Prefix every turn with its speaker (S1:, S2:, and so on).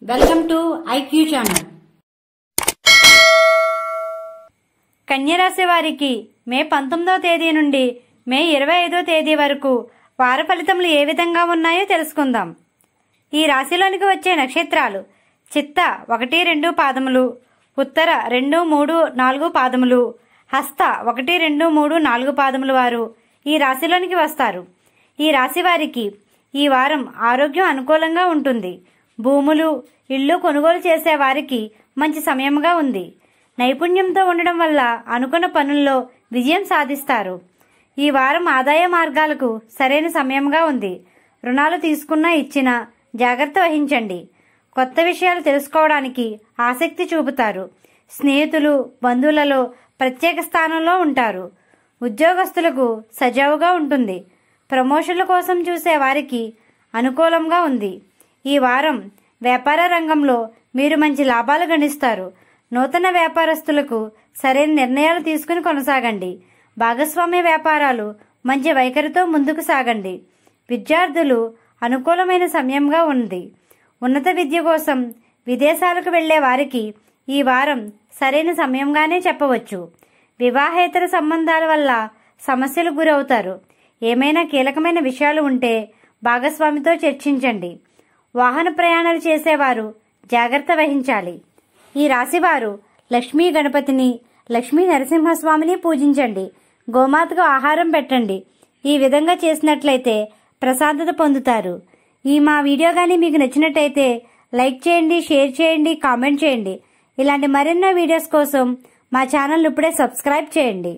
S1: Welcome to IQ channel. కన్యరాశి వారికి మే 19వ తేదీ నుండి మే 25వ తేదీ వరకు వార ఫలితములు ఏ విధంగా ఉన్నాయో తెలుసుకుందాం. ఈ రాశిలోనికి వచ్చే నక్షత్రాలు చిత్త 1, 2 పాదములు, ఉత్తర 2, 3, 4 పాదములు, హస్త 1, 2, 3, 4 పాదములు వారు ఈ రాశిలోనికి వస్తారు. ఈ రాశి వారికి ఈ వారం ఆరోగ్యం అనుకూలంగా ఉంటుంది. భూములు, ఇళ్లు కొనుగోలు చేసే వారికి మంచి సమయంగా ఉంది. నైపుణ్యంతో ఉండడం వల్ల అనుకున్న పనుల్లో విజయం సాధిస్తారు. ఈ వారం ఆదాయ మార్గాలకు సరైన సమయంగా ఉంది. రుణాలు తీసుకున్నా ఇచ్చినా జాగ్రత్త వహించండి. కొత్త విషయాలు తెలుసుకోవడానికి ఆసక్తి చూపుతారు. స్నేహితులు, బంధువులలో ప్రత్యేక స్థానంలో ఉంటారు. ఉద్యోగస్తులకు సజావుగా ఉంటుంది. ప్రమోషన్ల కోసం చూసే వారికి అనుకూలంగా ఉంది. ఈ వారం వ్యాపార రంగంలో మీరు మంచి లాభాలు గణిస్తారు. నూతన వ్యాపారస్తులకు సరైన నిర్ణయాలు తీసుకుని కొనసాగండి. భాగస్వామ్య వ్యాపారాలు మంచి వైఖరితో ముందుకు సాగండి. విద్యార్థులు అనుకూలమైన సమయంగా ఉంది. ఉన్నత విద్య కోసం విదేశాలకు వెళ్లే వారికి ఈ వారం సరైన సమయంగానే చెప్పవచ్చు. వివాహేతర సంబంధాల వల్ల సమస్యలకు గురవుతారు. ఏమైనా కీలకమైన విషయాలు ఉంటే భాగస్వామితో చర్చించండి. వాహన ప్రయాణాలు చేసేవారు జాగ్రత్త వహించాలి. ఈ రాశివారు లక్ష్మీ గణపతిని, లక్ష్మీ నరసింహస్వామిని పూజించండి. గోమాతకు ఆహారం పెట్టండి. ఈ విధంగా చేసినట్లయితే ప్రశాంతత పొందుతారు. మా వీడియో కానీ మీకు నచ్చినట్టయితే లైక్ చేయండి, షేర్ చేయండి, కామెంట్ చేయండి. ఇలాంటి మరెన్నో వీడియోస్ కోసం మా ఛానల్ ఇప్పుడే సబ్స్క్రైబ్ చేయండి.